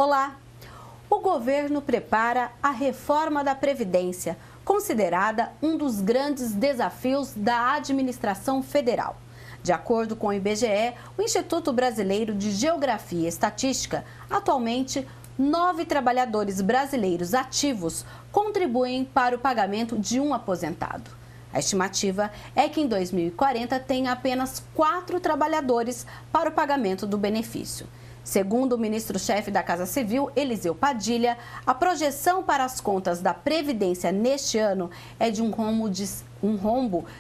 Olá! O governo prepara a reforma da Previdência, considerada um dos grandes desafios da administração federal. De acordo com o IBGE, o Instituto Brasileiro de Geografia e Estatística, atualmente 9 trabalhadores brasileiros ativos contribuem para o pagamento de um aposentado. A estimativa é que em 2040 tenha apenas 4 trabalhadores para o pagamento do benefício. Segundo o ministro-chefe da Casa Civil, Eliseu Padilha, a projeção para as contas da Previdência neste ano é de um rombo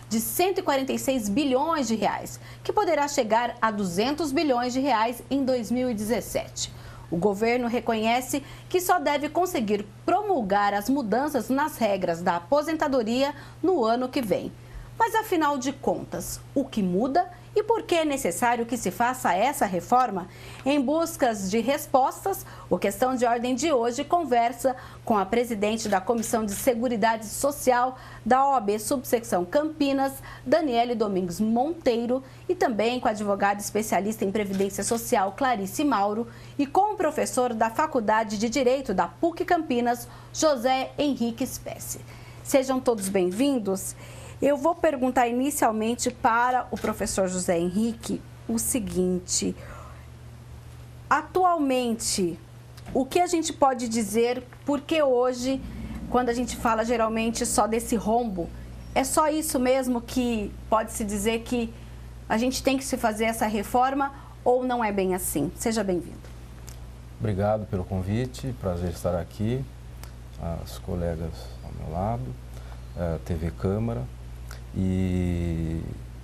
de 146 bilhões de reais, que poderá chegar a 200 bilhões de reais em 2017. O governo reconhece que só deve conseguir promulgar as mudanças nas regras da aposentadoria no ano que vem. Mas, afinal de contas, o que muda e por que é necessário que se faça essa reforma? Em busca de respostas, o Questão de Ordem de hoje conversa com a presidente da Comissão de Seguridade Social da OAB Subsecção Campinas, Daniele Domingos Monteiro, e também com a advogada especialista em Previdência Social, Clarice Mauro, e com o professor da Faculdade de Direito da PUC Campinas, José Henrique Spessi. Sejam todos bem-vindos. Eu vou perguntar inicialmente para o professor José Henrique o seguinte: atualmente, o que a gente pode dizer, porque hoje, quando a gente fala geralmente só desse rombo, é só isso mesmo que pode-se dizer que a gente tem que se fazer essa reforma ou não é bem assim? Seja bem-vindo. Obrigado pelo convite, prazer estar aqui, as colegas ao meu lado, a TV Câmara. E,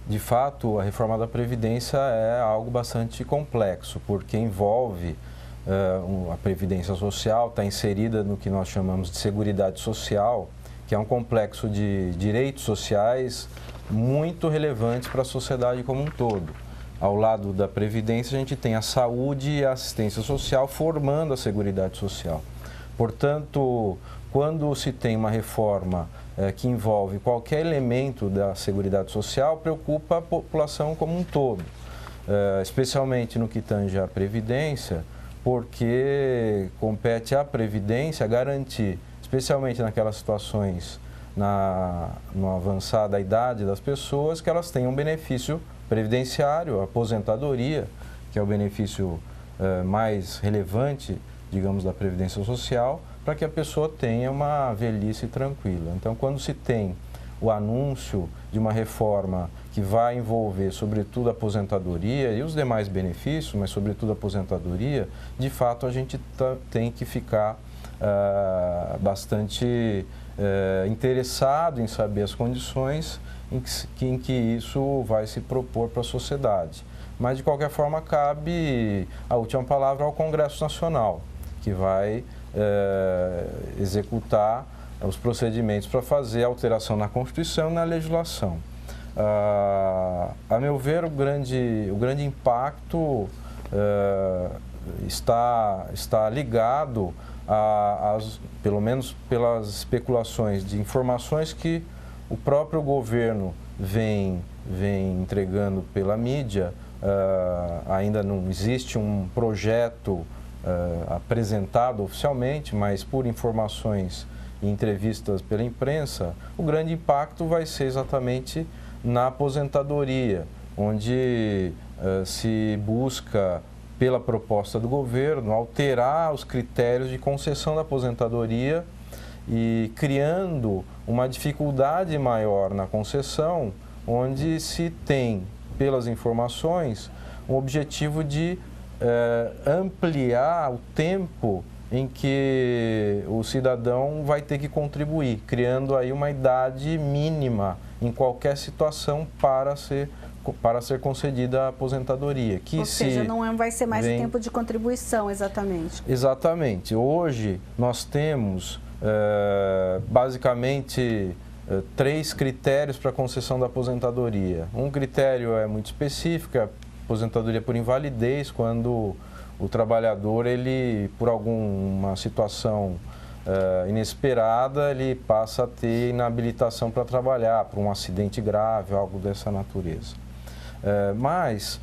de fato, a reforma da Previdência é algo bastante complexo, porque envolve a Previdência Social, está inserida no que nós chamamos de Seguridade Social, que é um complexo de direitos sociais muito relevantes para a sociedade como um todo. Ao lado da Previdência, a gente tem a saúde e a assistência social formando a Seguridade Social. Portanto, quando se tem uma reforma que envolve qualquer elemento da Seguridade Social, preocupa a população como um todo, especialmente no que tange à Previdência, porque compete à Previdência garantir, especialmente naquelas situações no avançar da idade das pessoas, que elas tenham um benefício previdenciário, a aposentadoria, que é o benefício mais relevante, digamos, da Previdência Social, para que a pessoa tenha uma velhice tranquila. Então, quando se tem o anúncio de uma reforma que vai envolver, sobretudo, a aposentadoria e os demais benefícios, mas, sobretudo, a aposentadoria, de fato, a gente tem que ficar bastante interessado em saber as condições em que isso vai se propor para a sociedade. Mas, de qualquer forma, cabe a última palavra ao Congresso Nacional, que vai executar os procedimentos para fazer a alteração na Constituição e na legislação. A meu ver, o grande impacto está ligado pelo menos pelas especulações de informações que o próprio governo vem entregando pela mídia. Ainda não existe um projeto apresentado oficialmente, mas por informações e entrevistas pela imprensa, o grande impacto vai ser exatamente na aposentadoria, onde se busca, pela proposta do governo, alterar os critérios de concessão da aposentadoria e criando uma dificuldade maior na concessão, onde se tem, pelas informações, um objetivo de ampliar o tempo em que o cidadão vai ter que contribuir, criando aí uma idade mínima em qualquer situação para ser concedida a aposentadoria. Ou seja, não vai ser mais o tempo de contribuição, exatamente. Exatamente. Hoje nós temos basicamente 3 critérios para a concessão da aposentadoria. Um critério é muito específico, é a aposentadoria por invalidez, quando o trabalhador, ele, por alguma situação inesperada, ele passa a ter inabilitação para trabalhar, por um acidente grave, algo dessa natureza. Mas,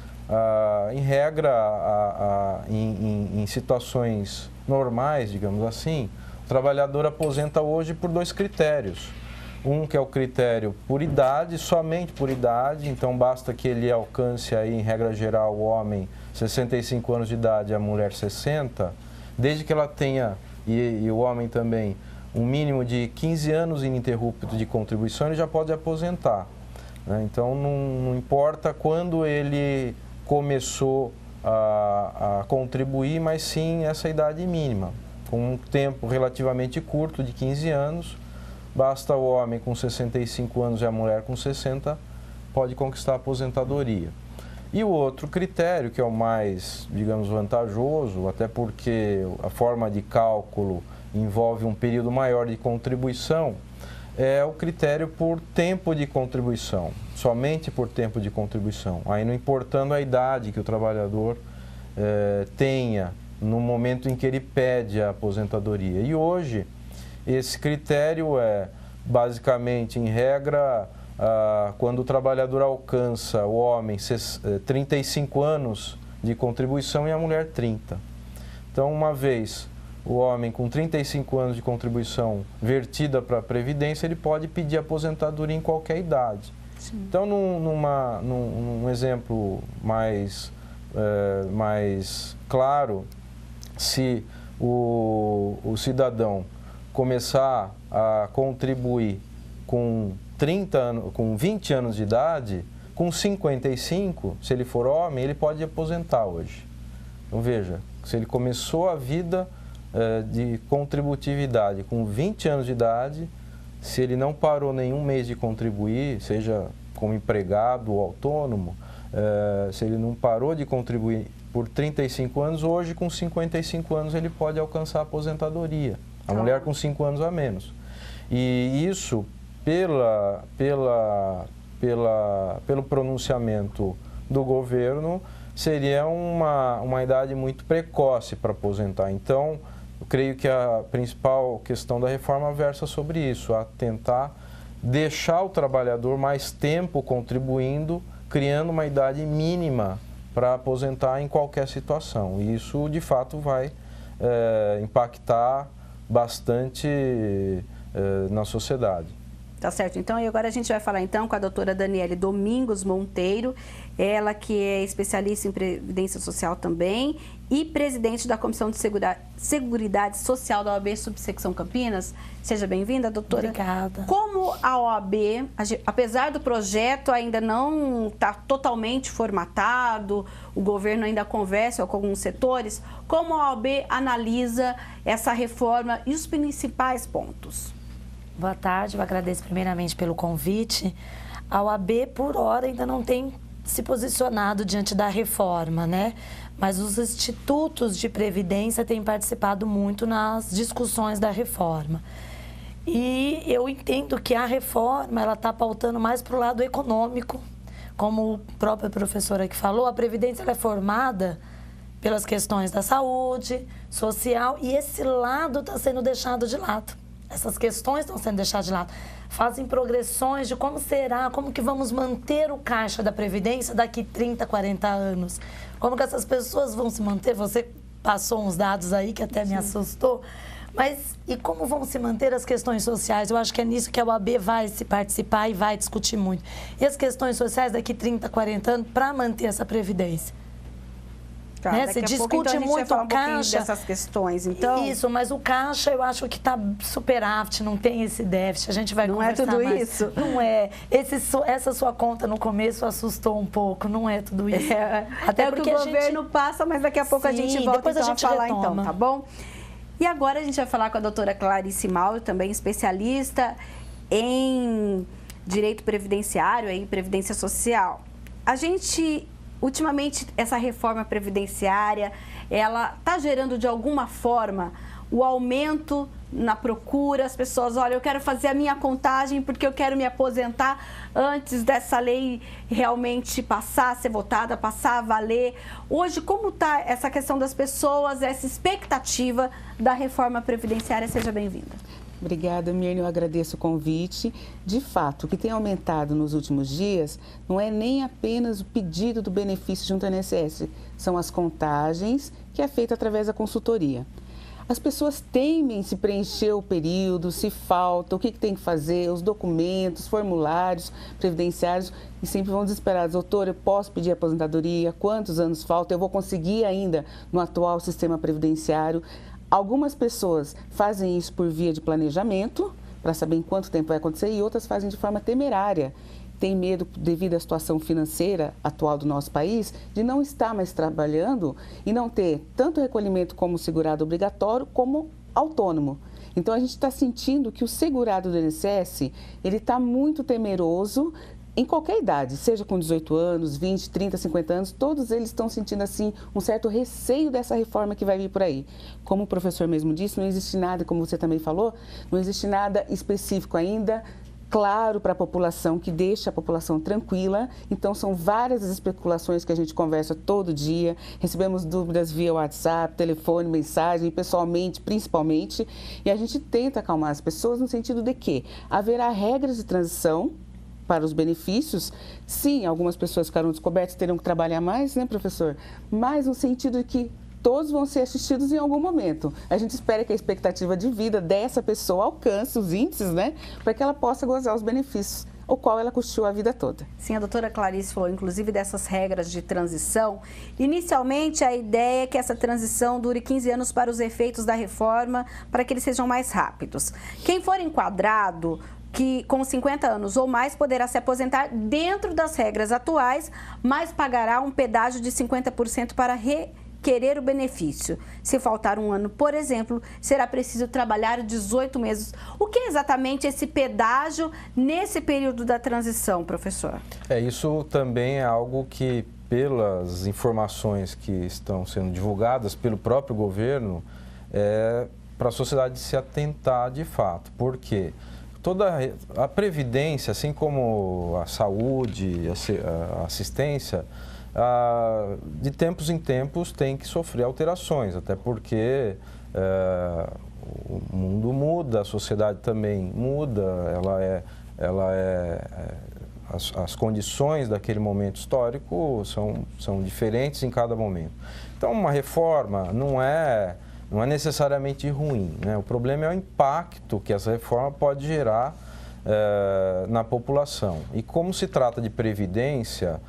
em regra, em situações normais, digamos assim, o trabalhador aposenta hoje por 2 critérios. Um que é o critério por idade, somente por idade, então basta que ele alcance aí, em regra geral, o homem 65 anos de idade e a mulher 60, desde que ela tenha, e o homem também, um mínimo de 15 anos ininterrupto de contribuição, ele já pode aposentar, né? Então não importa quando ele começou a contribuir, mas sim essa idade mínima, com um tempo relativamente curto de 15 anos, basta o homem com 65 anos e a mulher com 60 pode conquistar a aposentadoria. E o outro critério, que é o mais, digamos, vantajoso, até porque a forma de cálculo envolve um período maior de contribuição, é o critério por tempo de contribuição, somente por tempo de contribuição, aí não importando a idade que o trabalhador tenha no momento em que ele pede a aposentadoria. E hoje, esse critério é, basicamente, em regra, quando o trabalhador alcança, o homem, 35 anos de contribuição e a mulher 30. Então, uma vez o homem com 35 anos de contribuição vertida para a Previdência, ele pode pedir aposentadoria em qualquer idade. Sim. Então, num exemplo mais claro, se o cidadão começar a contribuir com 20 anos de idade, com 55, se ele for homem, ele pode aposentar hoje. Então veja, se ele começou a vida de contributividade com 20 anos de idade, se ele não parou nenhum mês de contribuir, seja como empregado ou autônomo, se ele não parou de contribuir por 35 anos, hoje com 55 anos ele pode alcançar a aposentadoria. A mulher com 5 anos a menos. E isso, pelo pronunciamento do governo, seria uma idade muito precoce para aposentar. Então, eu creio que a principal questão da reforma versa sobre isso, a tentar deixar o trabalhador mais tempo contribuindo, criando uma idade mínima para aposentar em qualquer situação. E isso, de fato, vai impactar bastante na sociedade. Tá certo. Então, e agora a gente vai falar então com a doutora Daniele Domingos Monteiro, ela que é especialista em Previdência Social também e presidente da Comissão de Seguridade Social da OAB Subsecção Campinas. Seja bem-vinda, doutora. Obrigada. Como a OAB, apesar do projeto ainda não estar totalmente formatado, o governo ainda conversa com alguns setores, como a OAB analisa essa reforma e os principais pontos? Boa tarde, eu agradeço primeiramente pelo convite. A OAB, por hora, ainda não tem se posicionado diante da reforma, né? Mas os institutos de previdência têm participado muito nas discussões da reforma. E eu entendo que a reforma, ela está pautando mais para o lado econômico. Como a própria professora que falou, a previdência ela é formada pelas questões da saúde, social, e esse lado está sendo deixado de lado. Essas questões estão sendo deixadas de lado. Fazem progressões de como será, como que vamos manter o caixa da Previdência daqui 30, 40 anos. Como que essas pessoas vão se manter? Você passou uns dados aí que até me assustou. Mas e como vão se manter as questões sociais? Eu acho que é nisso que a OAB vai se participar e vai discutir muito. E as questões sociais daqui 30, 40 anos para manter essa Previdência? Tá, né? Se discute muito o caixa dessas questões, então isso, mas o caixa eu acho que está superávit, não tem esse déficit. A gente vai conversar mais. Não é tudo mais. isso? Não é. Essa sua conta no começo assustou um pouco. Não é tudo isso. Até porque o governo passa, mas daqui a pouco a gente volta então a falar então, tá bom? E agora a gente vai falar com a doutora Clarice Mauro, também especialista em direito previdenciário e previdência social. A gente ultimamente, essa reforma previdenciária, ela está gerando de alguma forma o aumento na procura, as pessoas, olha, eu quero fazer a minha contagem porque eu quero me aposentar antes dessa lei realmente passar, ser votada, passar a valer. Hoje, como está essa questão das pessoas, essa expectativa da reforma previdenciária? Seja bem-vinda. Obrigada, Mirna, eu agradeço o convite. De fato, o que tem aumentado nos últimos dias não é nem apenas o pedido do benefício junto ao INSS, são as contagens que é feita através da consultoria. as pessoas temem se preencher o período, se falta, o que tem que fazer, os documentos, formulários previdenciários, e sempre vão desesperados. Doutor, eu posso pedir aposentadoria? Quantos anos faltam? Eu vou conseguir ainda no atual sistema previdenciário? Algumas pessoas fazem isso por via de planejamento, para saber em quanto tempo vai acontecer, e outras fazem de forma temerária. Tem medo, devido à situação financeira atual do nosso país, de não estar mais trabalhando e não ter tanto recolhimento como segurado obrigatório, como autônomo. Então, a gente está sentindo que o segurado do INSS, ele está muito temeroso em qualquer idade, seja com 18 anos, 20, 30, 50 anos, todos eles estão sentindo, assim, um certo receio dessa reforma que vai vir por aí. Como o professor mesmo disse, não existe nada, como você também falou, não existe nada específico ainda, claro para a população, que deixa a população tranquila. Então, são várias as especulações que a gente conversa todo dia, recebemos dúvidas via WhatsApp, telefone, mensagem, pessoalmente, principalmente, e a gente tenta acalmar as pessoas no sentido de que haverá regras de transição para os benefícios. Sim, algumas pessoas ficaram descobertas, terão que trabalhar mais, né, professor? Mas no sentido de que todos vão ser assistidos em algum momento. A gente espera que a expectativa de vida dessa pessoa alcance os índices, né, para que ela possa gozar os benefícios, o qual ela custeou a vida toda. Sim, a doutora Clarice falou, inclusive, dessas regras de transição. Inicialmente, a ideia é que essa transição dure 15 anos para os efeitos da reforma, para que eles sejam mais rápidos. Quem for enquadrado que com 50 anos ou mais poderá se aposentar dentro das regras atuais, mas pagará um pedágio de 50% para requerer o benefício. Se faltar um ano, por exemplo, será preciso trabalhar 18 meses. O que é exatamente esse pedágio nesse período da transição, professor? Isso também é algo que, pelas informações que estão sendo divulgadas pelo próprio governo, é para a sociedade se atentar de fato. Por quê? Toda a previdência, assim como a saúde, a assistência, de tempos em tempos tem que sofrer alterações, até porque o mundo muda, a sociedade também muda, as condições daquele momento histórico são diferentes em cada momento. Então, uma reforma não é necessariamente ruim, né? O problema é o impacto que essa reforma pode gerar na população. E como se trata de previdência,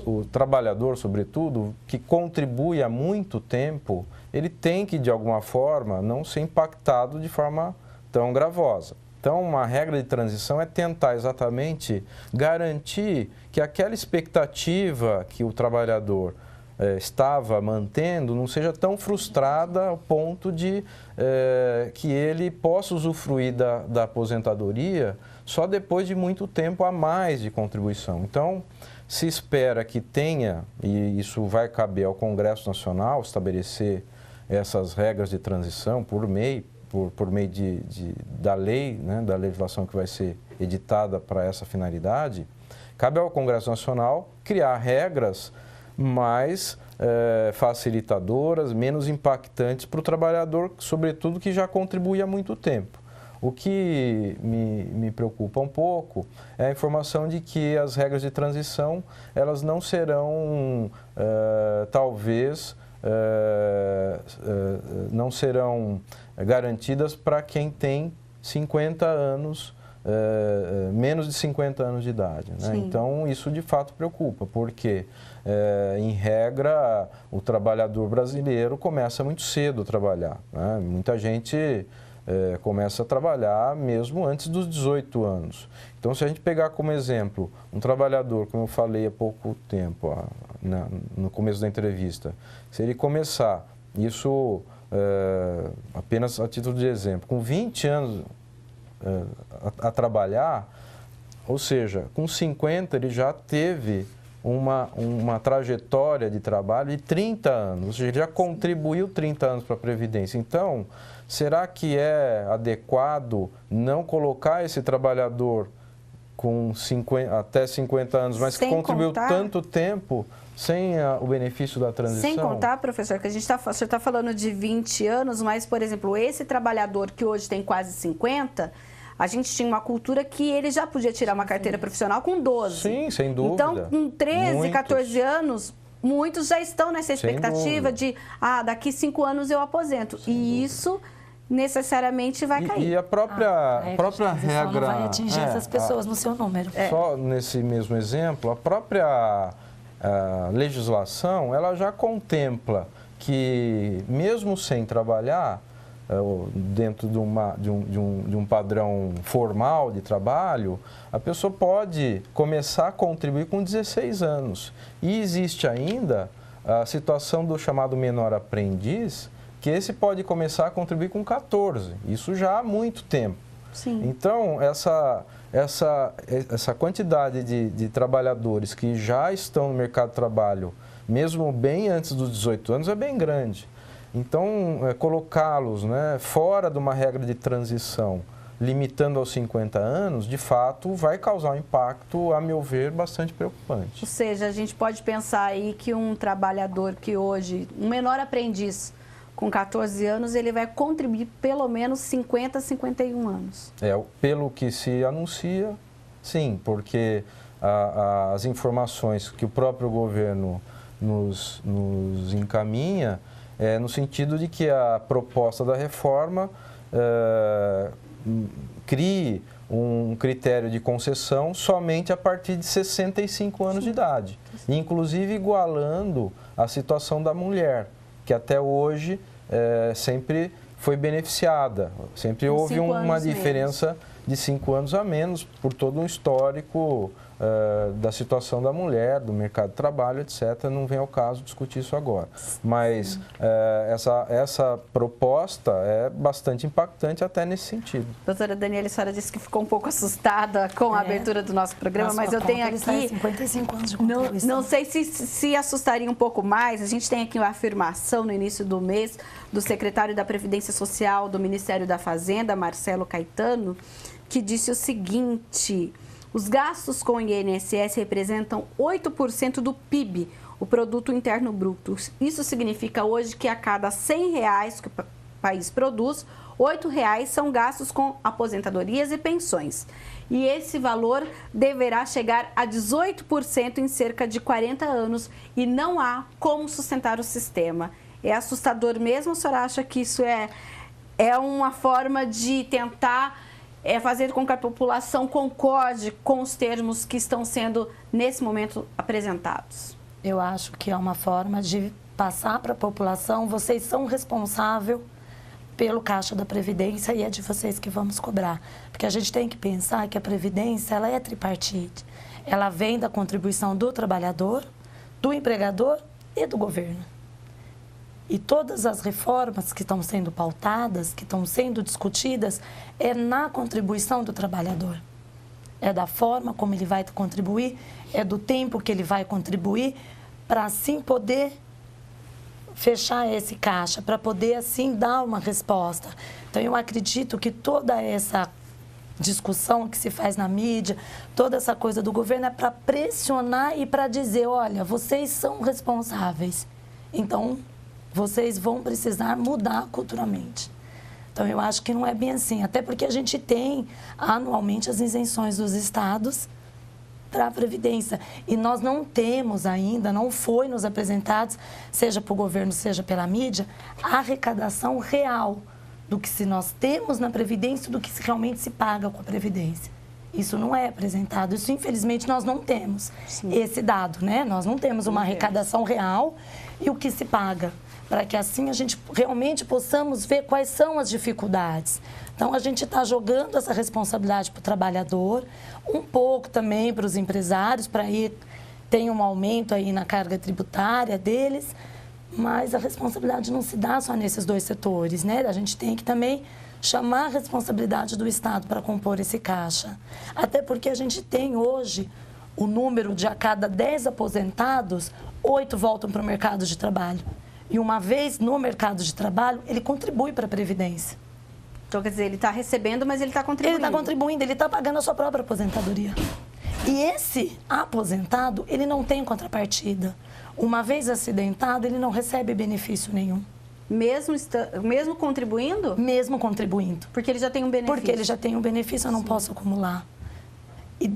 o trabalhador, sobretudo, que contribui há muito tempo, ele tem que, de alguma forma, não ser impactado de forma tão gravosa. Então, uma regra de transição é tentar exatamente garantir que aquela expectativa que o trabalhador estava mantendo não seja tão frustrada ao ponto de que ele possa usufruir da aposentadoria só depois de muito tempo a mais de contribuição. Então, se espera que tenha, e isso vai caber ao Congresso Nacional estabelecer essas regras de transição por meio da lei, né, da legislação que vai ser editada para essa finalidade, cabe ao Congresso Nacional criar regras mais facilitadoras, menos impactantes para o trabalhador, sobretudo que já contribui há muito tempo. O que me preocupa um pouco é a informação de que as regras de transição, elas não serão, talvez, não serão garantidas para quem tem 50 anos, menos de 50 anos de idade, né? Então, isso de fato preocupa, porque, em regra, o trabalhador brasileiro começa muito cedo a trabalhar, né? Muita gente começa a trabalhar mesmo antes dos 18 anos. Então, se a gente pegar como exemplo um trabalhador, como eu falei há pouco tempo, no começo da entrevista, se ele começar, isso apenas a título de exemplo, com 20 anos a trabalhar, ou seja, com 50 ele já teve uma trajetória de trabalho de 30 anos, ou seja, ele já contribuiu 30 anos para a Previdência. Então, será que é adequado não colocar esse trabalhador com até 50 anos, mas que contribuiu tanto tempo sem o benefício da transição? Sem contar, professor, que o senhor está falando de 20 anos, mas, por exemplo, esse trabalhador que hoje tem quase 50, a gente tinha uma cultura que ele já podia tirar uma carteira profissional com 12. Sim, sem dúvida. Então, com 13, 14 anos, muitos já estão nessa expectativa de, daqui 5 anos eu aposento. E isso necessariamente vai cair. E a própria regra... Não vai atingir essas pessoas no seu número. Só nesse mesmo exemplo, a própria legislação, ela já contempla que, mesmo sem trabalhar, dentro de um padrão formal de trabalho, a pessoa pode começar a contribuir com 16 anos. E existe ainda a situação do chamado menor aprendiz, que esse pode começar a contribuir com 14. Isso já há muito tempo. Sim. Então, essa quantidade de trabalhadores que já estão no mercado de trabalho, mesmo bem antes dos 18 anos, é bem grande. Então, colocá-los, né, fora de uma regra de transição, limitando aos 50 anos, de fato, vai causar um impacto, a meu ver, bastante preocupante. Ou seja, a gente pode pensar aí que um trabalhador que hoje, um menor aprendiz com 14 anos, ele vai contribuir pelo menos 50 a 51 anos. Pelo que se anuncia, sim, porque as informações que o próprio governo nos encaminha no sentido de que a proposta da reforma crie um critério de concessão somente a partir de 65 anos de idade, inclusive igualando a situação da mulher, que até hoje sempre foi beneficiada, sempre houve uma diferença de 5 anos a menos por todo um histórico da situação da mulher, do mercado de trabalho, etc. Não vem ao caso discutir isso agora. Mas essa proposta é bastante impactante até nesse sentido. Doutora Daniela, a senhora disse que ficou um pouco assustada com a abertura do nosso programa, mas eu tenho aqui... 55 anos de contribuição. Não sei se assustaria um pouco mais. A gente tem aqui uma afirmação no início do mês do secretário da Previdência Social do Ministério da Fazenda, Marcelo Caetano, que disse o seguinte: os gastos com o INSS representam 8% do PIB, o Produto Interno Bruto. Isso significa hoje que a cada R$100 que o país produz, R$8 são gastos com aposentadorias e pensões. E esse valor deverá chegar a 18% em cerca de 40 anos e não há como sustentar o sistema. É assustador mesmo, a senhora acha que isso é uma forma de tentar fazer com que a população concorde com os termos que estão sendo, nesse momento, apresentados? Eu acho que é uma forma de passar para a população: vocês são responsáveis pelo Caixa da Previdência e é de vocês que vamos cobrar. Porque a gente tem que pensar que a Previdência, ela é tripartite. Ela vem da contribuição do trabalhador, do empregador e do governo. E todas as reformas que estão sendo pautadas, que estão sendo discutidas, é na contribuição do trabalhador. É da forma como ele vai contribuir, é do tempo que ele vai contribuir, para assim poder fechar esse caixa, para poder assim dar uma resposta. Então, eu acredito que toda essa discussão que se faz na mídia, toda essa coisa do governo é para pressionar e para dizer: olha, vocês são responsáveis. Então, vocês vão precisar mudar culturalmente. Então, eu acho que não é bem assim. Até porque a gente tem anualmente as isenções dos estados para a Previdência. E nós não temos ainda, não foi nos apresentados, seja para o governo, seja pela mídia, a arrecadação real do que se nós temos na Previdência, do que realmente se paga com a Previdência. Isso não é apresentado. Isso, infelizmente, nós não temos. Sim. Esse dado, né? Nós não temos uma arrecadação real e o que se paga, para que assim a gente realmente possamos ver quais são as dificuldades. Então, a gente está jogando essa responsabilidade para o trabalhador, um pouco também para os empresários, para ir ter um aumento aí na carga tributária deles, mas a responsabilidade não se dá só nesses dois setores, né? A gente tem que também chamar a responsabilidade do Estado para compor esse caixa. Até porque a gente tem hoje o número de a cada 10 aposentados, 8 voltam para o mercado de trabalho. E uma vez no mercado de trabalho, ele contribui para a Previdência. Então, quer dizer, ele está recebendo, mas ele está contribuindo. Ele está contribuindo, ele está pagando a sua própria aposentadoria. E esse aposentado, ele não tem contrapartida. Uma vez acidentado, ele não recebe benefício nenhum. Mesmo contribuindo? Mesmo contribuindo. Porque ele já tem um benefício. Porque ele já tem um benefício, eu não posso acumular. E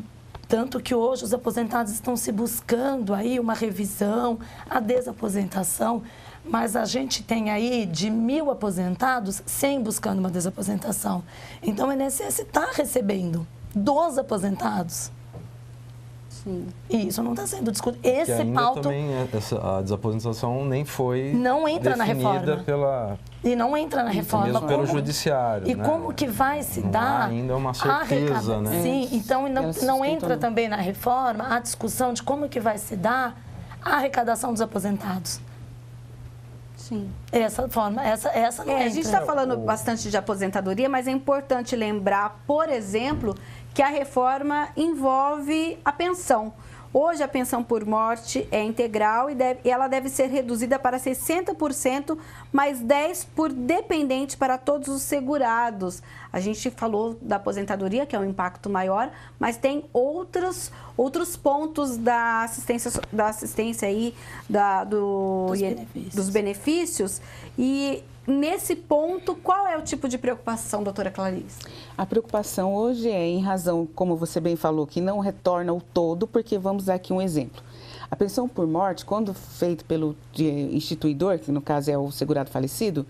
Tanto que hoje os aposentados estão se buscando aí uma revisão, a desaposentação, mas a gente tem aí de 1.000 aposentados, 100 buscando uma desaposentação. Então o INSS está recebendo dos aposentados. Sim. E isso não está sendo discutido. Esse ainda pauta também a desaposentação nem foi não entra na definida reforma. E não entra na reforma. Mesmo pelo judiciário. E né? como que vai se não dar há ainda uma certeza, né? Sim, então não entra também na reforma a discussão de como que vai se dar a arrecadação dos aposentados. Sim. Essa forma, essa não entra. A gente está falando bastante de aposentadoria, mas é importante lembrar, por exemplo, que a reforma envolve a pensão. Hoje, a pensão por morte é integral e ela deve ser reduzida para 60%, mais 10% por dependente para todos os segurados. A gente falou da aposentadoria, que é um impacto maior, mas tem outros pontos da assistência aí, dos benefícios. E nesse ponto, qual é o tipo de preocupação, doutora Clarice? A preocupação hoje é em razão, como você bem falou, que não retorna o todo, porque vamos dar aqui um exemplo. A pensão por morte, quando feito pelo instituidor, que no caso é o segurado falecido,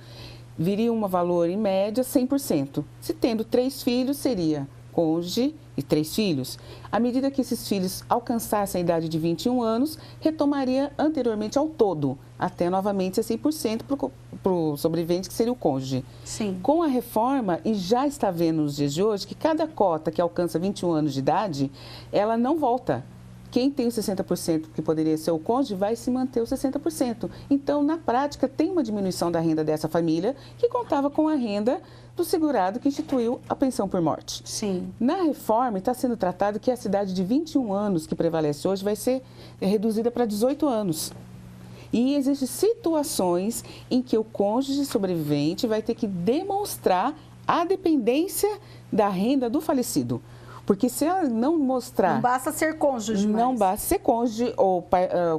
viria um valor em média 100%. Se tendo 3 filhos, seria cônjuge e 3 filhos. À medida que esses filhos alcançassem a idade de 21 anos, retomaria anteriormente ao todo, até novamente a 100% para o sobrevivente, que seria o cônjuge. Sim. Com a reforma, e já está vendo nos dias de hoje, que cada cota que alcança 21 anos de idade, ela não volta. Quem tem os 60%, que poderia ser o cônjuge, vai se manter os 60%. Então, na prática, tem uma diminuição da renda dessa família, que contava com a renda do segurado que instituiu a pensão por morte. Sim. Na reforma, está sendo tratado que a idade de 21 anos que prevalece hoje vai ser reduzida para 18 anos. E existem situações em que o cônjuge sobrevivente vai ter que demonstrar a dependência da renda do falecido. Porque se ela não mostrar... Não basta ser cônjuge, Não basta ser cônjuge ou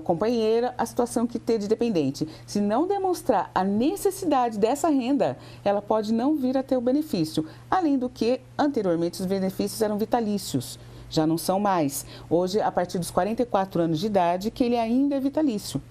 companheira, a situação que ter de dependente. Se não demonstrar a necessidade dessa renda, ela pode não vir a ter o benefício. Além do que, anteriormente, os benefícios eram vitalícios. Já não são mais. Hoje, a partir dos 44 anos de idade, que ele ainda é vitalício.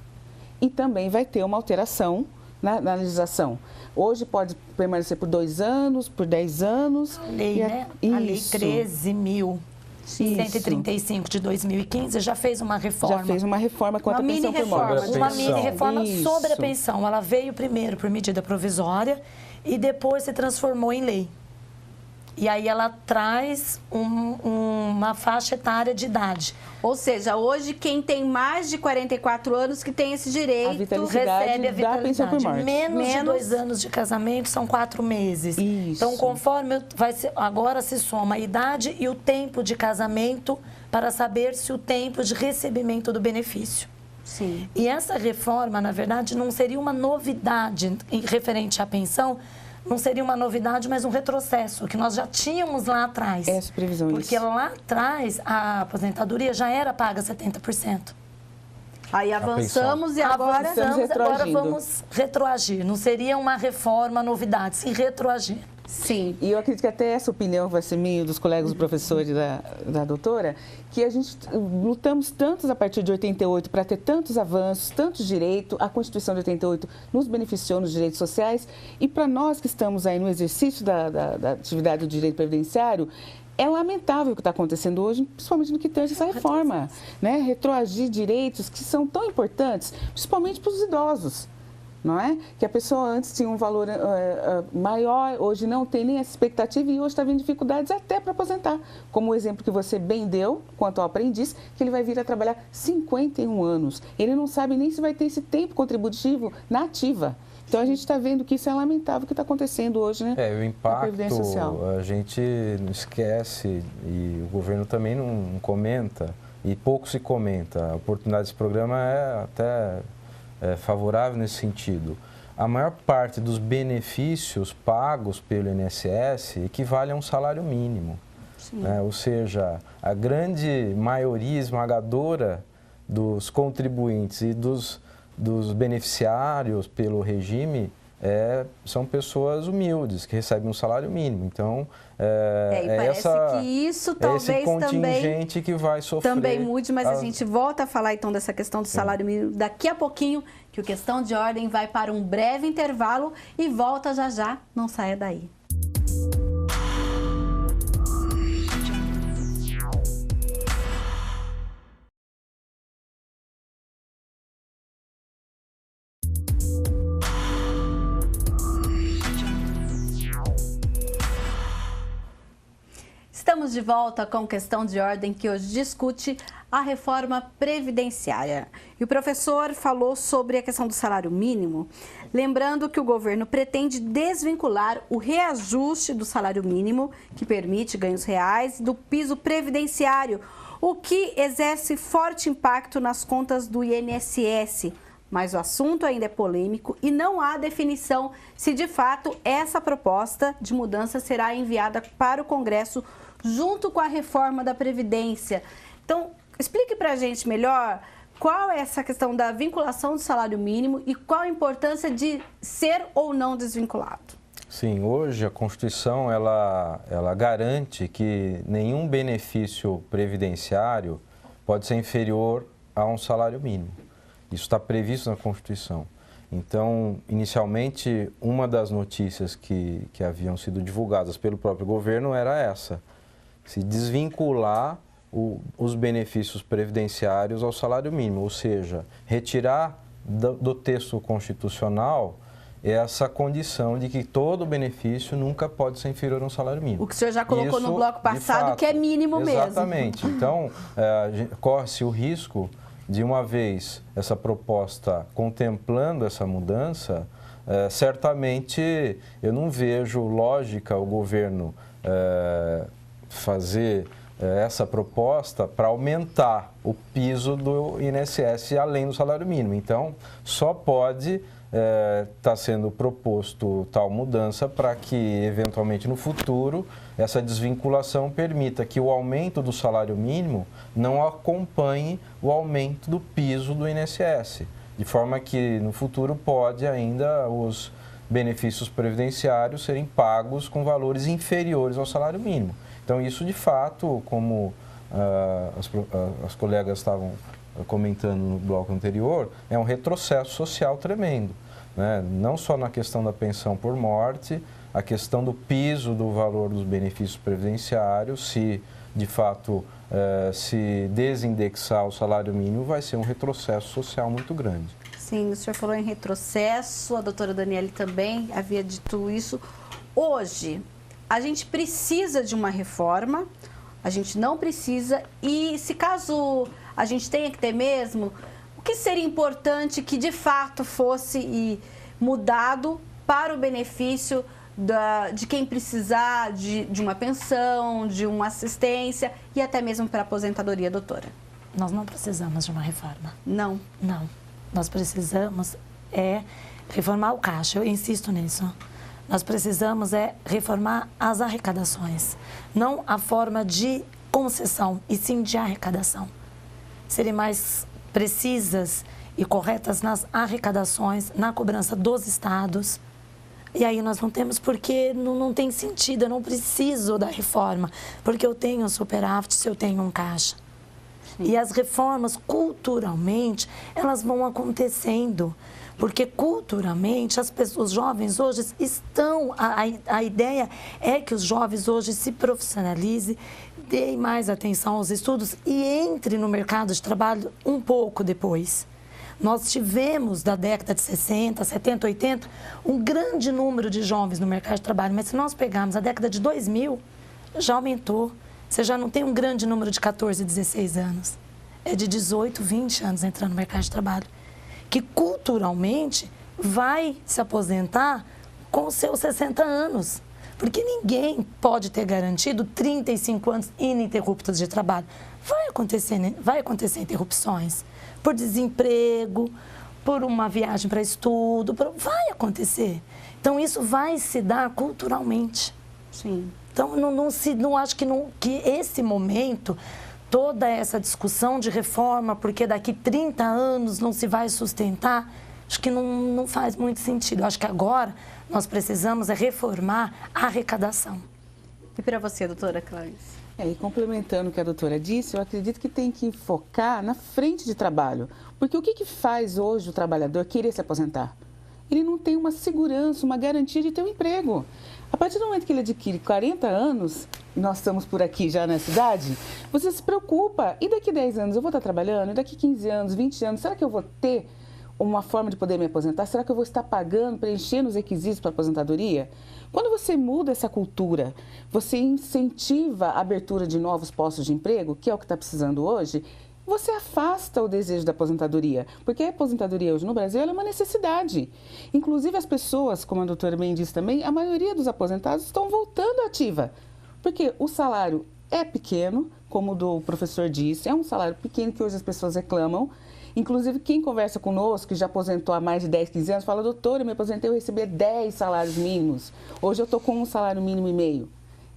E também vai ter uma alteração na legislação. Hoje pode permanecer por 2 anos, por 10 anos. A lei, né? A lei 13.135 de 2015 já fez uma reforma. Já fez uma reforma quanto à pensão por morte. Uma mini-reforma sobre a pensão. Ela veio primeiro por medida provisória e depois se transformou em lei. E aí ela traz uma faixa etária de idade. Ou seja, hoje quem tem mais de 44 anos que tem esse direito recebe a da pensão por vitalidade. morte. Menos de 2 anos de casamento são 4 meses. Isso. Então, conforme agora se soma a idade e o tempo de casamento para saber se o tempo de recebimento do benefício. Sim. E essa reforma, na verdade, não seria uma novidade referente à pensão, não seria uma novidade, mas um retrocesso, que nós já tínhamos lá atrás. Essa previsão, porque isso. lá atrás a aposentadoria já era paga 70%. Aí avançamos e agora vamos retroagir. Não seria uma reforma, novidade, sim retroagir. Sim. E eu acredito que até essa opinião vai ser minha, dos colegas professores da doutora, que a gente lutamos tantos a partir de 88 para ter tantos avanços, tantos direitos. A Constituição de 88 nos beneficiou nos direitos sociais. E para nós que estamos aí no exercício da atividade do direito previdenciário, é lamentável o que está acontecendo hoje, principalmente no que tange essa reforma, né? Retroagir direitos que são tão importantes, principalmente para os idosos. Não é? Que a pessoa antes tinha um valor maior, hoje não tem nem essa expectativa e hoje está vendo dificuldades até para aposentar. Como o exemplo que você bem deu, quanto ao aprendiz, que ele vai vir a trabalhar 51 anos. Ele não sabe nem se vai ter esse tempo contributivo na ativa. Então, a gente está vendo que isso é lamentável o que está acontecendo hoje, né? O impacto, a gente não esquece e o governo também não comenta, e pouco se comenta. A oportunidade desse programa é até favorável nesse sentido. A maior parte dos benefícios pagos pelo INSS equivale a um salário mínimo. Né? Ou seja, a grande maioria esmagadora dos contribuintes e dos beneficiários pelo regime são pessoas humildes, que recebem um salário mínimo. Então, parece que isso talvez esse contingente que vai sofrer. Também mude, mas a gente volta a falar então dessa questão do salário mínimo daqui a pouquinho, que o Questão de Ordem vai para um breve intervalo e volta já já, não saia daí. Estamos de volta com Questão de Ordem, que hoje discute a reforma previdenciária. E o professor falou sobre a questão do salário mínimo, lembrando que o governo pretende desvincular o reajuste do salário mínimo, que permite ganhos reais, do piso previdenciário, o que exerce forte impacto nas contas do INSS. Mas o assunto ainda é polêmico e não há definição se de fato essa proposta de mudança será enviada para o Congresso junto com a reforma da Previdência. Então, explique para a gente melhor qual é essa questão da vinculação do salário mínimo e qual a importância de ser ou não desvinculado. Sim, hoje a Constituição ela garante que nenhum benefício previdenciário pode ser inferior a um salário mínimo. Isso está previsto na Constituição. Então, inicialmente, uma das notícias que haviam sido divulgadas pelo próprio governo era essa: se desvincular os benefícios previdenciários ao salário mínimo, ou seja, retirar do texto constitucional essa condição de que todo benefício nunca pode ser inferior a um salário mínimo. O que o senhor já colocou no bloco passado, fato, que é mínimo mesmo. Exatamente. Então, corre-se o risco de, uma vez essa proposta contemplando essa mudança, certamente eu não vejo lógica o governo fazer essa proposta para aumentar o piso do INSS além do salário mínimo. Então, só pode estar sendo proposto tal mudança para que, eventualmente, no futuro, essa desvinculação permita que o aumento do salário mínimo não acompanhe o aumento do piso do INSS, de forma que, no futuro, pode ainda os benefícios previdenciários serem pagos com valores inferiores ao salário mínimo. Então, isso, de fato, como as colegas estavam comentando no bloco anterior, é um retrocesso social tremendo, né? Não só na questão da pensão por morte, a questão do piso do valor dos benefícios previdenciários, se, de fato, se desindexar o salário mínimo, vai ser um retrocesso social muito grande. Sim, o senhor falou em retrocesso, a doutora Daniele também havia dito isso. Hoje, a gente precisa de uma reforma, a gente não precisa, e se caso a gente tenha que ter mesmo, o que seria importante que de fato fosse mudado para o benefício de quem precisar de uma pensão, de uma assistência e até mesmo para a aposentadoria, doutora? Nós não precisamos de uma reforma. Não? Não. Nós precisamos reformar o caixa, eu insisto nisso. Nós precisamos reformar as arrecadações, não a forma de concessão, e sim de arrecadação. Serem mais precisas e corretas nas arrecadações, na cobrança dos estados. E aí nós não temos, porque não tem sentido, eu não preciso da reforma, porque eu tenho um superávit se eu tenho um caixa. Sim. E as reformas, culturalmente, elas vão acontecendo. Porque culturalmente os jovens hoje estão, a ideia é que os jovens hoje se profissionalizem, deem mais atenção aos estudos e entre no mercado de trabalho um pouco depois. Nós tivemos, da década de 60, 70, 80, um grande número de jovens no mercado de trabalho, mas se nós pegarmos a década de 2000, já aumentou. Você já não tem um grande número de 14, 16 anos. É de 18, 20 anos entrando no mercado de trabalho, que culturalmente vai se aposentar com os seus 60 anos. Porque ninguém pode ter garantido 35 anos ininterruptos de trabalho. Vai acontecer interrupções por desemprego, por uma viagem para estudo, vai acontecer. Então, isso vai se dar culturalmente. Sim. Então, não acho que esse momento, toda essa discussão de reforma, porque daqui 30 anos não se vai sustentar, acho que não faz muito sentido. Acho que agora nós precisamos reformar a arrecadação. E para você, doutora Clarice? E complementando o que a doutora disse, eu acredito que tem que focar na frente de trabalho. Porque o que faz hoje o trabalhador querer se aposentar? Ele não tem uma segurança, uma garantia de ter um emprego. A partir do momento que ele adquire 40 anos, e nós estamos por aqui já na cidade, você se preocupa. E daqui 10 anos eu vou estar trabalhando? E daqui 15 anos, 20 anos, será que eu vou ter uma forma de poder me aposentar? Será que eu vou estar pagando, preenchendo os requisitos para a aposentadoria? Quando você muda essa cultura, você incentiva a abertura de novos postos de emprego, que é o que está precisando hoje, você afasta o desejo da aposentadoria, porque a aposentadoria hoje no Brasil é uma necessidade. Inclusive as pessoas, como a doutora bem disse também, a maioria dos aposentados estão voltando à ativa, porque o salário é pequeno, como o do professor disse, é um salário pequeno que hoje as pessoas reclamam. Inclusive, quem conversa conosco, que já aposentou há mais de 10, 15 anos, fala, doutora, eu me aposentei, eu recebi 10 salários mínimos. Hoje eu estou com um salário mínimo e meio.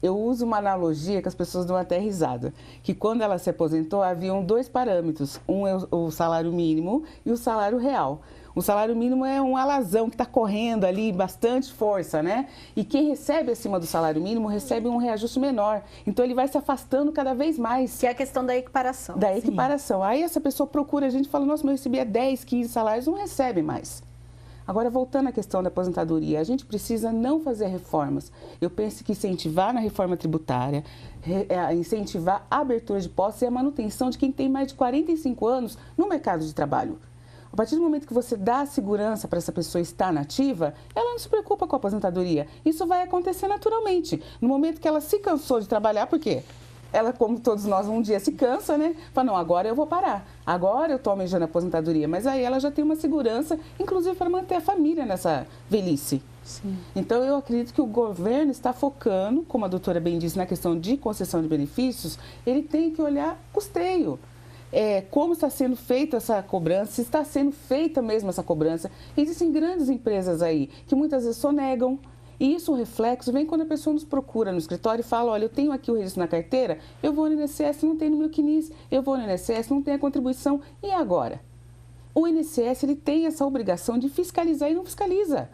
Eu uso uma analogia que as pessoas dão até risada, que quando ela se aposentou, haviam 2 parâmetros. Um é o salário mínimo e o salário real. O salário mínimo é um alazão que está correndo ali, bastante força, né? E quem recebe acima do salário mínimo recebe um reajuste menor. Então, ele vai se afastando cada vez mais. Que é a questão da equiparação. Da equiparação. Aí, essa pessoa procura a gente e fala, nossa, mas eu recebia 10, 15 salários, não recebe mais. Agora, voltando à questão da aposentadoria, a gente precisa não fazer reformas. Eu penso que incentivar na reforma tributária, incentivar a abertura de postos e a manutenção de quem tem mais de 45 anos no mercado de trabalho. A partir do momento que você dá segurança para essa pessoa estar nativa, ela não se preocupa com a aposentadoria. Isso vai acontecer naturalmente. No momento que ela se cansou de trabalhar, por quê? Ela, como todos nós, um dia se cansa, né? Fala, não, agora eu vou parar. Agora eu estou almejando a aposentadoria. Mas aí ela já tem uma segurança, inclusive para manter a família nessa velhice. Sim. Então, eu acredito que o governo está focando, como a doutora bem disse, na questão de concessão de benefícios, ele tem que olhar custeio. Como está sendo feita essa cobrança, se está sendo feita mesmo essa cobrança. Existem grandes empresas aí que muitas vezes sonegam. E isso, o reflexo, vem quando a pessoa nos procura no escritório e fala, olha, eu tenho aqui o registro na carteira, eu vou no INSS, não tem no meu CNIS, eu vou no INSS, não tem a contribuição, e agora? O INSS, ele tem essa obrigação de fiscalizar e não fiscaliza.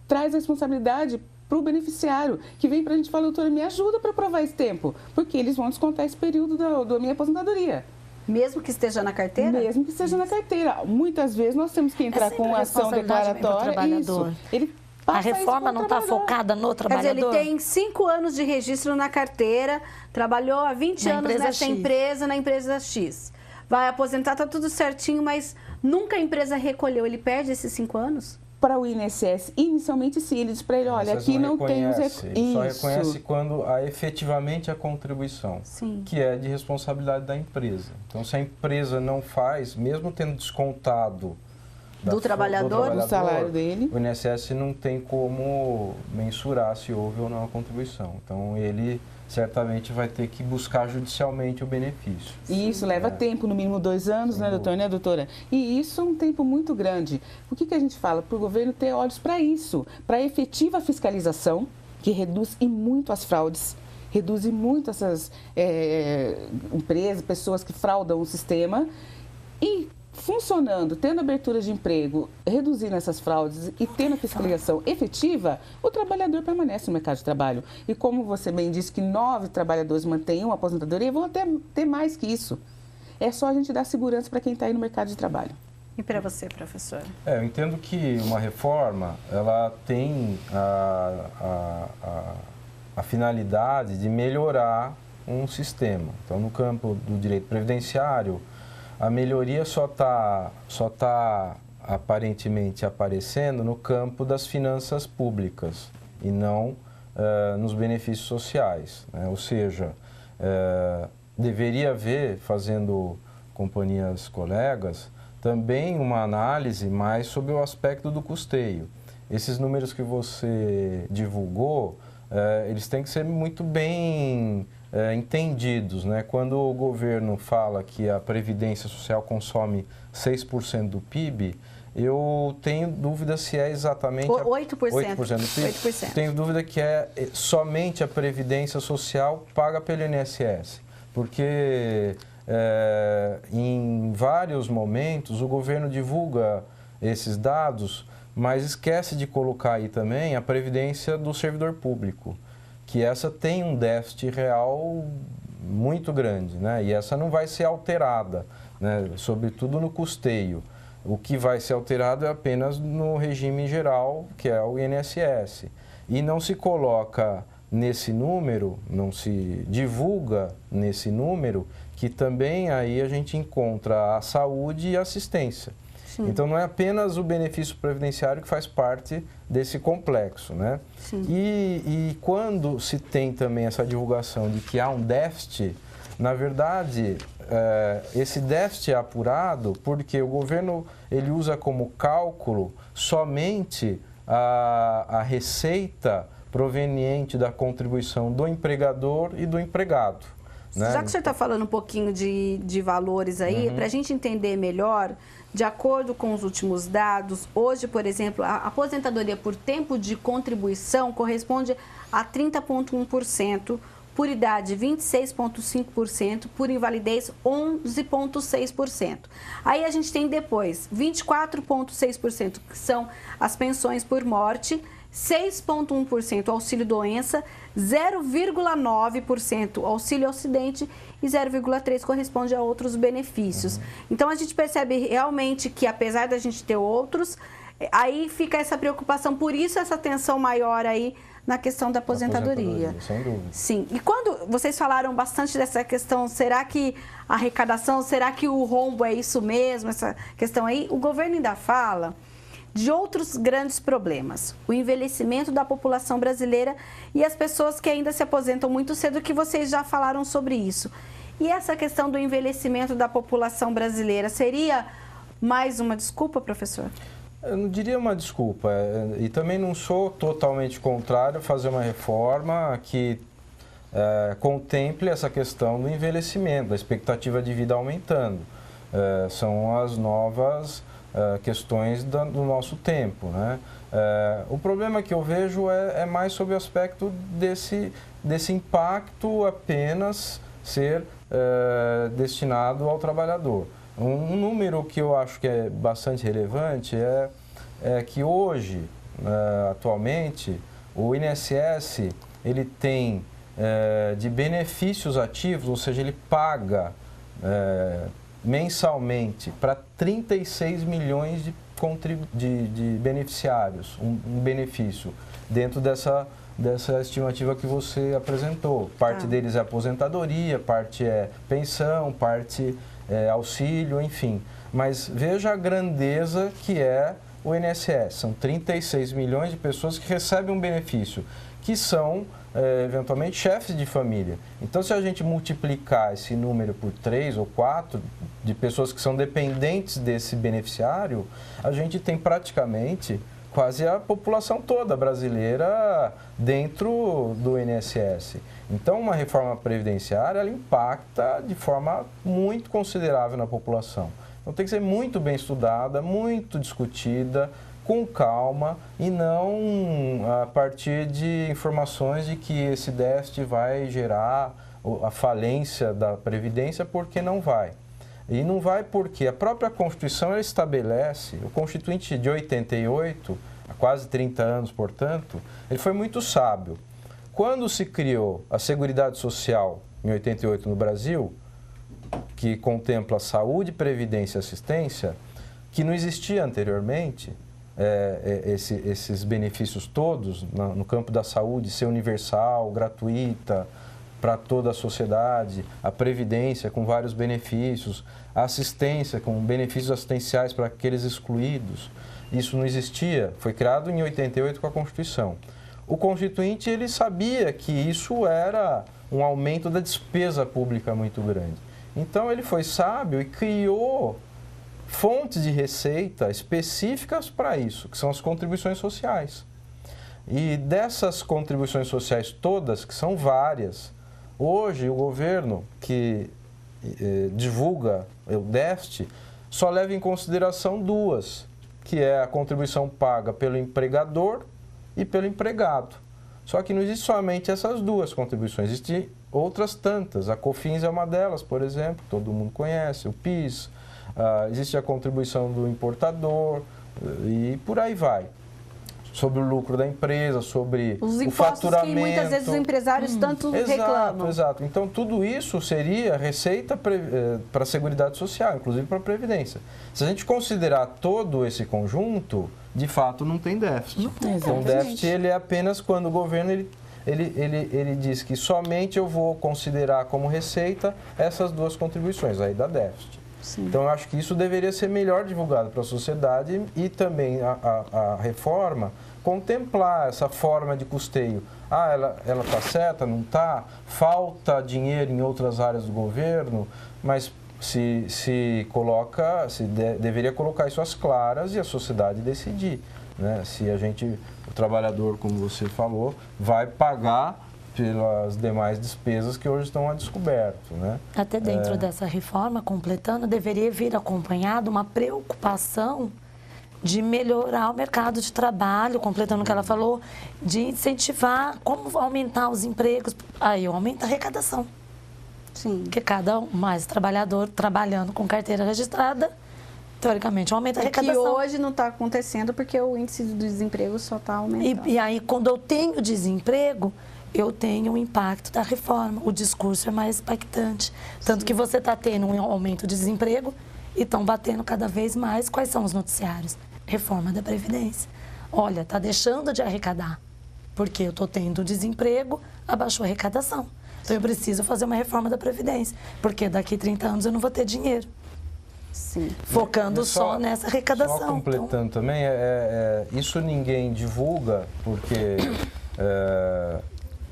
Traz a responsabilidade para o beneficiário, que vem para a gente falar, doutora, me ajuda para provar esse tempo, porque eles vão descontar esse período da minha aposentadoria. Mesmo que esteja na carteira? Mesmo que esteja na carteira. Muitas vezes nós temos que entrar com ação declaratória. Isso. A reforma não está focada no trabalhador? Quer dizer, ele tem 5 anos de registro na carteira, trabalhou há 20 anos nessa empresa, na empresa X. Vai aposentar, está tudo certinho, mas nunca a empresa recolheu. Ele perde esses 5 anos? Para o INSS, inicialmente sim, ele diz para ele, olha, aqui não tem os recursos. Ele só reconhece quando há efetivamente a contribuição, que é de responsabilidade da empresa. Então, se a empresa não faz, mesmo tendo descontado do trabalhador, o salário dele, o INSS não tem como mensurar se houve ou não a contribuição. Então, ele certamente vai ter que buscar judicialmente o benefício. E isso leva tempo, no mínimo 2 anos, né, doutor, né, doutora? E isso é um tempo muito grande. O que a gente fala? Para o governo ter olhos para isso, para a efetiva fiscalização, que reduz e muito as fraudes, reduz muito essas empresas, pessoas que fraudam o sistema, e funcionando, tendo abertura de emprego, reduzindo essas fraudes e tendo a fiscalização efetiva, o trabalhador permanece no mercado de trabalho. E como você bem disse que 9 trabalhadores mantêm uma aposentadoria, vão até ter mais que isso. É só a gente dar segurança para quem está aí no mercado de trabalho. E para você, professor? Eu entendo que uma reforma, ela tem a finalidade de melhorar um sistema. Então, no campo do direito previdenciário, a melhoria só tá aparentemente aparecendo no campo das finanças públicas e não nos benefícios sociais, né? Ou seja, deveria haver, fazendo companhias colegas, também uma análise mais sobre o aspecto do custeio. Esses números que você divulgou, eles têm que ser muito bem entendidos, né? Quando o governo fala que a Previdência Social consome 6% do PIB, eu tenho dúvida se é exatamente 8% do PIB. 8%. Tenho dúvida que é somente a Previdência Social paga pelo INSS, porque em vários momentos o governo divulga esses dados, mas esquece de colocar aí também a previdência do servidor público, que essa tem um déficit real muito grande, né? E essa não vai ser alterada, né? Sobretudo no custeio. O que vai ser alterado é apenas no regime geral, que é o INSS. E não se coloca nesse número, não se divulga nesse número, que também aí a gente encontra a saúde e a assistência. Sim. Então, não é apenas o benefício previdenciário que faz parte desse complexo, né? Sim. E quando se tem também essa divulgação de que há um déficit, na verdade, esse déficit é apurado porque o governo ele usa como cálculo somente a receita proveniente da contribuição do empregador e do empregado. Né? Já que o senhor está falando um pouquinho de valores aí, para a gente entender melhor, de acordo com os últimos dados, hoje, por exemplo, a aposentadoria por tempo de contribuição corresponde a 30,1%, por idade 26,5%, por invalidez 11,6%. Aí a gente tem depois 24,6%, que são as pensões por morte, 6,1% auxílio doença, 0,9% auxílio acidente e 0,3% corresponde a outros benefícios. Então a gente percebe realmente que apesar da gente ter outros, aí fica essa preocupação, por isso essa tensão maior aí na questão da aposentadoria. Sem dúvida. Sim. E quando vocês falaram bastante dessa questão, será que a arrecadação, será que o rombo é isso mesmo, essa questão aí? O governo ainda fala de outros grandes problemas, o envelhecimento da população brasileira e as pessoas que ainda se aposentam muito cedo, que vocês já falaram sobre isso. E essa questão do envelhecimento da população brasileira seria mais uma desculpa, professor? Eu não diria uma desculpa, e também não sou totalmente contrário a fazer uma reforma que contemple essa questão do envelhecimento, da expectativa de vida aumentando. São as novas questões do nosso tempo, né? O problema que eu vejo é mais sobre o aspecto desse impacto apenas ser destinado ao trabalhador. Um número que eu acho que é bastante relevante é que hoje, atualmente, o INSS ele tem de benefícios ativos, ou seja, ele paga mensalmente para 36 milhões de beneficiários, um benefício dentro dessa estimativa que você apresentou. Parte deles é aposentadoria, parte é pensão, parte é auxílio, enfim. Mas veja a grandeza que é o INSS. São 36 milhões de pessoas que recebem um benefício, que são eventualmente chefes de família. Então, se a gente multiplicar esse número por 3 ou 4 de pessoas que são dependentes desse beneficiário, a gente tem praticamente quase a população toda brasileira dentro do INSS. Então, uma reforma previdenciária, ela impacta de forma muito considerável na população. Então, tem que ser muito bem estudada, muito discutida, com calma e não a partir de informações de que esse déficit vai gerar a falência da Previdência, porque não vai. E não vai porque a própria Constituição ela estabelece, o Constituinte de 88, há quase 30 anos, portanto, ele foi muito sábio. Quando se criou a Seguridade Social em 88 no Brasil, que contempla saúde, previdência e assistência, que não existia anteriormente, esses benefícios todos no campo da saúde, ser universal, gratuita, para toda a sociedade, a previdência com vários benefícios, a assistência com benefícios assistenciais para aqueles excluídos. Isso não existia, foi criado em 88 com a Constituição. O Constituinte ele sabia que isso era um aumento da despesa pública muito grande. Então ele foi sábio e criou fontes de receita específicas para isso, que são as contribuições sociais. E dessas contribuições sociais todas, que são várias, hoje o governo que divulga o déficit só leva em consideração duas, que é a contribuição paga pelo empregador e pelo empregado. Só que não existe somente essas duas contribuições, existem outras tantas. A COFINS é uma delas, por exemplo, todo mundo conhece, o PIS. Existe a contribuição do importador, E por aí vai. Sobre o lucro da empresa, sobre os o faturamento. Que muitas vezes os empresários tanto reclamam. Exato. Então, tudo isso seria receita para a Seguridade Social, inclusive para a Previdência. Se a gente considerar todo esse conjunto, de fato, não tem déficit. Então, o déficit ele é apenas quando o governo ele diz que somente eu vou considerar como receita essas duas contribuições, aí dá déficit. Sim. Então, eu acho que isso deveria ser melhor divulgado para a sociedade e também a reforma contemplar essa forma de custeio. Ela está certa, não está? Falta dinheiro em outras áreas do governo, mas deveria colocar isso às claras e a sociedade decidir, né? Se o trabalhador, como você falou, vai pagar pelas demais despesas que hoje estão a descoberto, né? Até dentro dessa reforma, completando, deveria vir acompanhado uma preocupação de melhorar o mercado de trabalho, completando o que ela falou, de incentivar, como aumentar os empregos, aí aumenta a arrecadação. Sim. Porque cada mais trabalhador trabalhando com carteira registrada, teoricamente, aumenta a arrecadação. Que hoje não está acontecendo porque o índice do desemprego só está aumentando. E aí, quando eu tenho desemprego, eu tenho o impacto da reforma. O discurso é mais impactante. Tanto que você está tendo um aumento de desemprego e estão batendo cada vez mais. Quais são os noticiários? Reforma da Previdência. Olha, está deixando de arrecadar. Porque eu estou tendo desemprego, abaixou a arrecadação. Então, eu preciso fazer uma reforma da Previdência. Porque daqui a 30 anos eu não vou ter dinheiro. Sim. Focando só nessa arrecadação. Só completando também, isso ninguém divulga, porque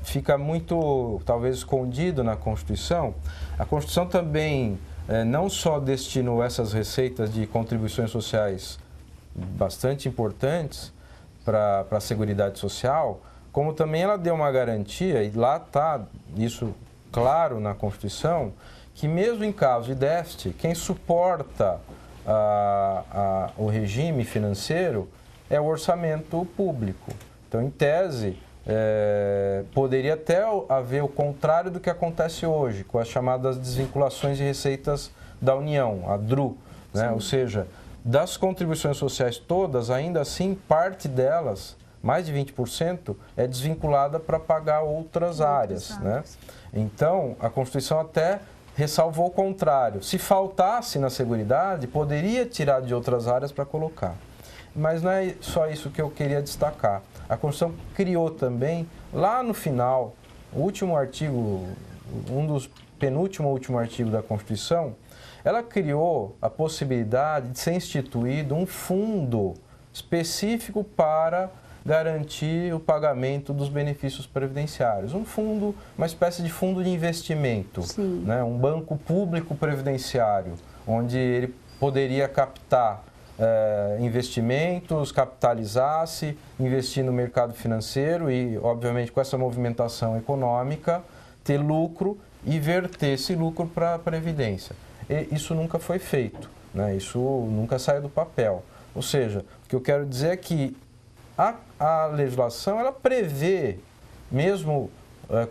fica muito, talvez, escondido na Constituição. A Constituição também não só destinou essas receitas de contribuições sociais bastante importantes para a Seguridade Social, como também ela deu uma garantia, e lá está isso claro na Constituição, que mesmo em caso de déficit, quem suporta o regime financeiro é o orçamento público. Então, em tese, poderia até haver o contrário do que acontece hoje, com as chamadas desvinculações de receitas da União, a DRU, né? Ou seja, das contribuições sociais todas, ainda assim, parte delas, mais de 20%, é desvinculada para pagar outras áreas, né? Então, a Constituição até ressalvou o contrário. Se faltasse na Seguridade, poderia tirar de outras áreas para colocar. Mas não é só isso que eu queria destacar. A Constituição criou também, lá no final, o último artigo, último artigo da Constituição, ela criou a possibilidade de ser instituído um fundo específico para garantir o pagamento dos benefícios previdenciários. Um fundo, uma espécie de fundo de investimento, né? Um banco público previdenciário, onde ele poderia captar investimentos, capitalizar-se, investir no mercado financeiro e, obviamente, com essa movimentação econômica, ter lucro e verter esse lucro para a Previdência. E isso nunca foi feito, né? Isso nunca saiu do papel. Ou seja, o que eu quero dizer é que a legislação, ela prevê, mesmo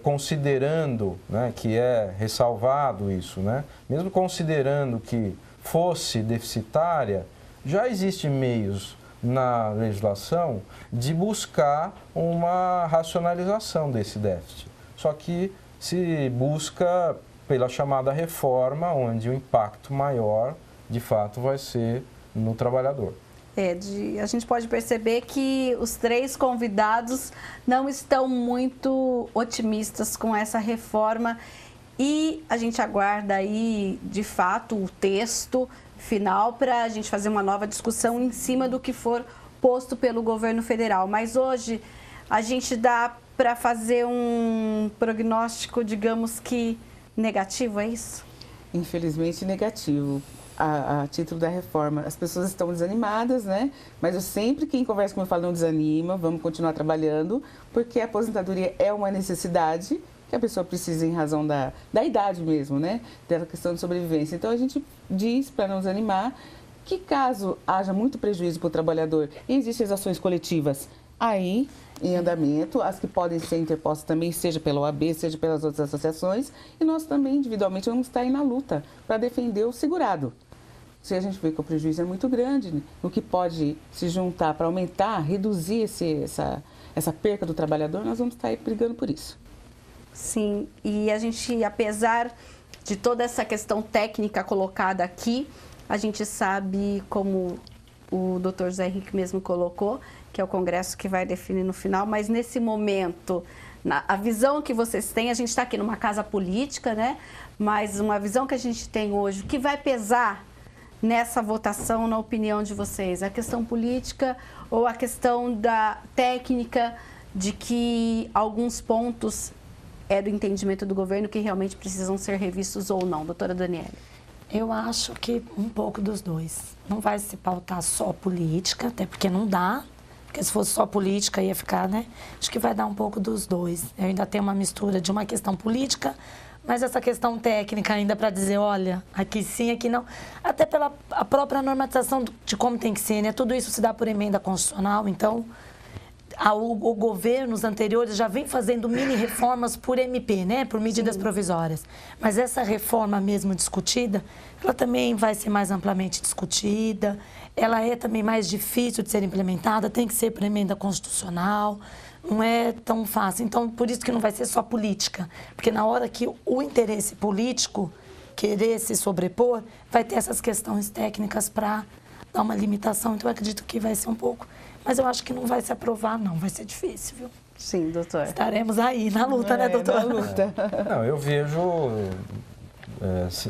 considerando, né, que é ressalvado isso, né, mesmo considerando que fosse deficitária, já existem meios na legislação de buscar uma racionalização desse déficit. Só que se busca pela chamada reforma, onde o impacto maior, de fato, vai ser no trabalhador. A gente pode perceber que os três convidados não estão muito otimistas com essa reforma e a gente aguarda aí, de fato, o texto final para a gente fazer uma nova discussão em cima do que for posto pelo governo federal. Mas hoje a gente dá para fazer um prognóstico, digamos que negativo, é isso? Infelizmente negativo. A título da reforma, as pessoas estão desanimadas, né? Mas eu sempre, quem conversa comigo, fala, não desanima, vamos continuar trabalhando, porque a aposentadoria é uma necessidade que a pessoa precisa em razão da idade mesmo, né? Dessa questão de sobrevivência. Então, a gente diz, para não desanimar, que caso haja muito prejuízo para o trabalhador e existem as ações coletivas aí em andamento, as que podem ser interpostas também, seja pela OAB, seja pelas outras associações, e nós também, individualmente, vamos estar aí na luta para defender o segurado. se a gente vê que o prejuízo é muito grande, o que pode se juntar para aumentar, reduzir essa perca do trabalhador, nós vamos estar aí brigando por isso. Sim, e a gente, apesar de toda essa questão técnica colocada aqui, a gente sabe, como o Dr. José Henrique mesmo colocou, que é o Congresso que vai definir no final, mas nesse momento, a visão que vocês têm, a gente está aqui numa casa política, né? Mas uma visão que a gente tem hoje, o que vai pesar nessa votação, na opinião de vocês? A questão política ou a questão da técnica de que alguns pontos é do entendimento do governo que realmente precisam ser revistos ou não? Doutora Daniele. Eu acho que um pouco dos dois. Não vai se pautar só política, até porque não dá. Porque se fosse só política ia ficar, né? Acho que vai dar um pouco dos dois. Eu ainda tenho uma mistura de uma questão política, mas essa questão técnica ainda para dizer, olha, aqui sim, aqui não. Até pela a própria normatização de como tem que ser, né? Tudo isso se dá por emenda constitucional, então o governo, os anteriores, já vem fazendo mini-reformas por MP, né? Por medidas provisórias. Mas essa reforma mesmo discutida, ela também vai ser mais amplamente discutida, ela é também mais difícil de ser implementada, tem que ser por emenda constitucional, não é tão fácil. Então, por isso que não vai ser só política, porque na hora que o interesse político querer se sobrepor, vai ter essas questões técnicas para dar uma limitação. Então, eu acredito que vai ser um pouco... Mas eu acho que não vai se aprovar, não. Vai ser difícil, viu? Sim, doutor. Estaremos aí na luta, né, doutor? Na luta. Não, eu vejo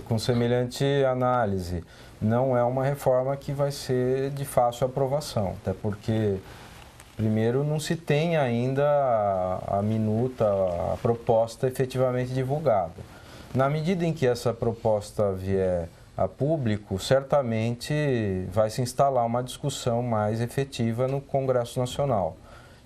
com semelhante análise. Não é uma reforma que vai ser de fácil aprovação, até porque, primeiro, não se tem ainda a minuta, a proposta efetivamente divulgada. Na medida em que essa proposta vier a público, certamente vai se instalar uma discussão mais efetiva no Congresso Nacional,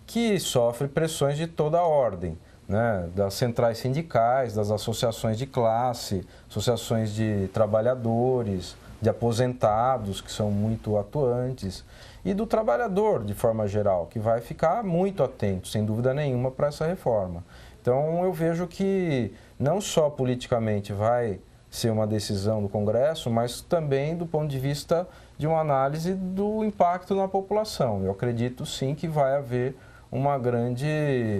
que sofre pressões de toda a ordem, né? Das centrais sindicais, das associações de classe, associações de trabalhadores, de aposentados, que são muito atuantes, e do trabalhador, de forma geral, que vai ficar muito atento, sem dúvida nenhuma, para essa reforma. Então, eu vejo que não só politicamente vai ser uma decisão do Congresso, mas também do ponto de vista de uma análise do impacto na população. Eu acredito sim que vai haver uma grande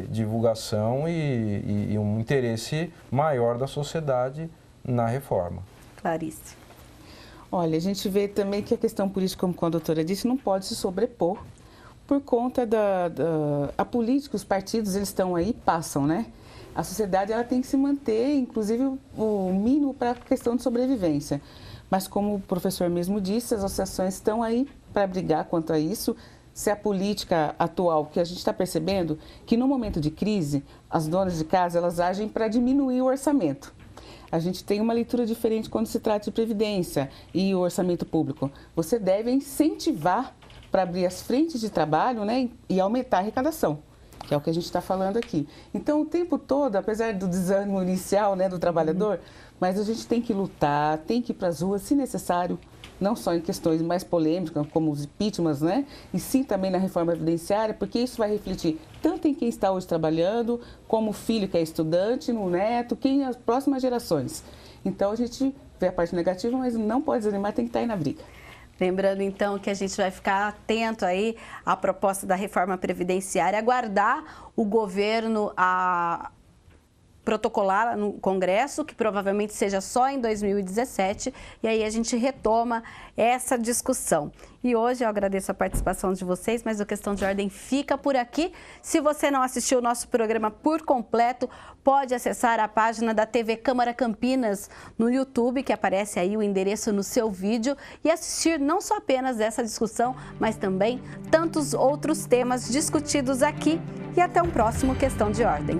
divulgação e um interesse maior da sociedade na reforma. Clarice. Olha, a gente vê também que a questão política, como a doutora disse, não pode se sobrepor por conta a política, os partidos, eles estão aí e passam, né? A sociedade ela tem que se manter, inclusive o mínimo para a questão de sobrevivência. Mas como o professor mesmo disse, as associações estão aí para brigar quanto a isso. Se a política atual, que a gente está percebendo, que no momento de crise, as donas de casa elas agem para diminuir o orçamento. A gente tem uma leitura diferente quando se trata de previdência e o orçamento público. Você deve incentivar para abrir as frentes de trabalho, né, e aumentar a arrecadação, que é o que a gente está falando aqui. Então, o tempo todo, apesar do desânimo inicial, né, do trabalhador, mas a gente tem que lutar, tem que ir para as ruas, se necessário, não só em questões mais polêmicas, como os impeachments, né, e sim também na reforma previdenciária, porque isso vai refletir tanto em quem está hoje trabalhando, como o filho que é estudante, no neto, quem as próximas gerações. Então, a gente vê a parte negativa, mas não pode desanimar, tem que estar aí na briga. Lembrando, então, que a gente vai ficar atento aí à proposta da reforma previdenciária, aguardar o governo a protocolar no Congresso, que provavelmente seja só em 2017, e aí a gente retoma essa discussão. E hoje eu agradeço a participação de vocês, mas o Questão de Ordem fica por aqui. Se você não assistiu o nosso programa por completo, pode acessar a página da TV Câmara Campinas no YouTube, que aparece aí o endereço no seu vídeo, e assistir não só apenas essa discussão, mas também tantos outros temas discutidos aqui. E até um próximo Questão de Ordem.